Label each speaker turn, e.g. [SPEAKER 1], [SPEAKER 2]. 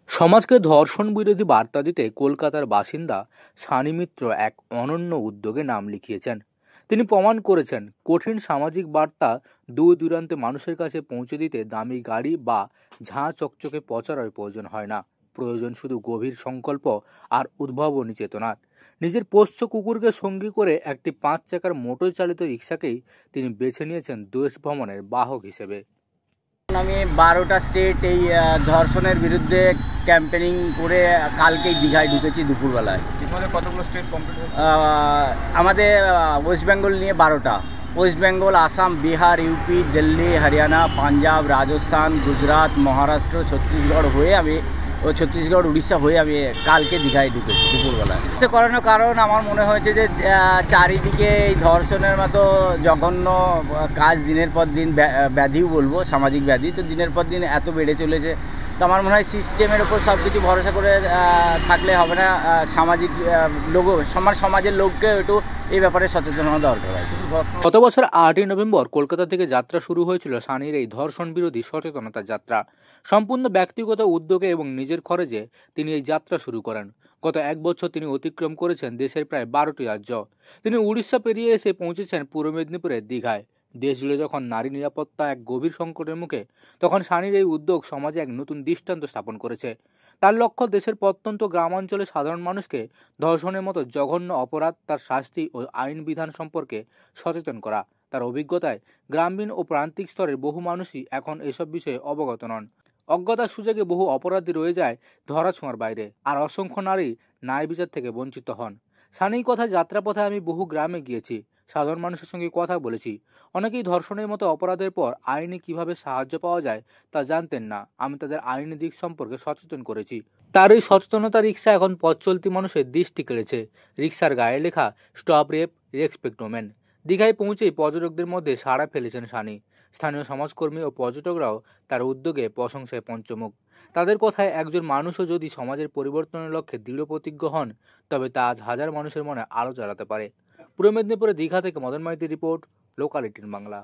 [SPEAKER 1] সমাজকে ধর্ষণ বিরোধী বার্তা দিতে কলকাতার বাসিন্দা সানি মিত্র এক অনন্য উদ্যোগে নাম লিখিয়েছেন। তিনি প্রমাণ করেছেন কঠিন সামাজিক বার্তা দূর দূরান্তে মানুষের কাছে পৌঁছে দিতে দামি গাড়ি বা ঝাঁ চকচকে প্রচারের প্রয়োজন হয় না। প্রয়োজন শুধু গভীর সংকল্প আর উদ্ভাবনী চেতনার। নিজের পোষ্য কুকুরকে সঙ্গী করে একটি 5 চাকার মোটর চালিত রিক্সাকেই তিনি বেছে নিয়েছেন দেশ ভ্রমণের বাহক হিসেবে।
[SPEAKER 2] আমি 12টা স্টেট এই ধর্ষণের বিরুদ্ধে ক্যাম্পেনিং করে কালকেই দীঘায় ঢুকেছি দুপুরবেলায়।
[SPEAKER 3] কতগুলো স্টেট কমপ্লিট হয়েছে?
[SPEAKER 2] আমাদের ওয়েস্ট বেঙ্গল নিয়ে 12টা। ওয়েস্ট বেঙ্গল, আসাম, বিহার, ইউপি, দিল্লি, হরিয়ানা, পাঞ্জাব, রাজস্থান, গুজরাট, মহারাষ্ট্র, ছত্তিশগড় হয়ে ছত্তিশগড় উড়িষ্যা হয়ে আমি কালকে দীঘায় ঢুকেছি দুপুরবেলায়। সে করানোর কারণ আমার মনে হয়েছে যে চারিদিকে এই ধর্ষণের মতো জঘন্য কাজ দিনের পর দিন, ব্যাধিও বলবো, সামাজিক ব্যাধি তো দিনের পর দিন এত বেড়ে চলেছে। তো আমার মনে হয় সিস্টেমের ওপর সব কিছু ভরসা করে থাকলে হবে না। সামাজিক সমাজের লোককে একটু এই ব্যাপারে সচেতন হওয়া দরকার আছে।
[SPEAKER 1] গত বছর 8ই নভেম্বর কলকাতা থেকে যাত্রা শুরু হয়েছিল সানির এই ধর্ষণ বিরোধী সচেতনতা যাত্রা। সম্পূর্ণ ব্যক্তিগত উদ্যোগে এবং নিজের খরচে তিনি এই যাত্রা শুরু করেন। গত 1 বছর তিনি অতিক্রম করেছেন দেশের প্রায় 12টি রাজ্য। তিনি উড়িষ্যা পেরিয়ে এসে পৌঁছেছেন পূর্ব মেদিনীপুরের দীঘায়। দেশ জুড়ে যখন নারী নিরাপত্তা এক গভীর সংকটের মুখে, তখন সানির এই উদ্যোগ সমাজে এক নতুন দৃষ্টান্ত স্থাপন করেছে। তার লক্ষ্য দেশের প্রত্যন্ত গ্রামাঞ্চলে সাধারণ মানুষকে ধর্ষণের মতো জঘন্য অপরাধ, তার শাস্তি ও আইন বিধান সম্পর্কে সচেতন করা। তার অভিজ্ঞতায় গ্রামীণ ও প্রান্তিক স্তরের বহু মানুষই এখন এসব বিষয়ে অবগত নন। অজ্ঞতার সুযোগে বহু অপরাধী রয়ে যায় ধরাছোঁয়ার বাইরে, আর অসংখ্য নারী ন্যায় বিচার থেকে বঞ্চিত হন। সানির কথায় যাত্রাপথে আমি বহু গ্রামে গিয়েছি, সাধারণ মানুষের সঙ্গে কথা বলেছি। অনেকেই ধর্ষণের মতো অপরাধের পর আইনি কিভাবে সাহায্য পাওয়া যায় তা জানতেন না। আমি তাদের আইনি দিক সম্পর্কে সচেতন করেছি। তার এই সচেতনতা রিক্সা এখন পথ চলতি মানুষের দৃষ্টি কেড়েছে। রিক্সার গায়ে লেখা স্টপ রেপ, রেসপেক্ট ওমেন। দীঘায় পৌঁছেই পর্যটকদের মধ্যে সাড়া ফেলেছেন সানি। স্থানীয় সমাজকর্মী ও পর্যটকরাও তার উদ্যোগে প্রশংসায় পঞ্চমুখ। তাদের কথায় একজন মানুষও যদি সমাজের পরিবর্তনের লক্ষ্যে দৃঢ় প্রতিজ্ঞ হন, তবে তা আজ হাজার মানুষের মনে আলো জ্বালাতে পারে। পূর্ব মেদিনীপুরের দীঘা থেকে মদন মাইতির রিপোর্ট, লোকাল 18 বাংলা।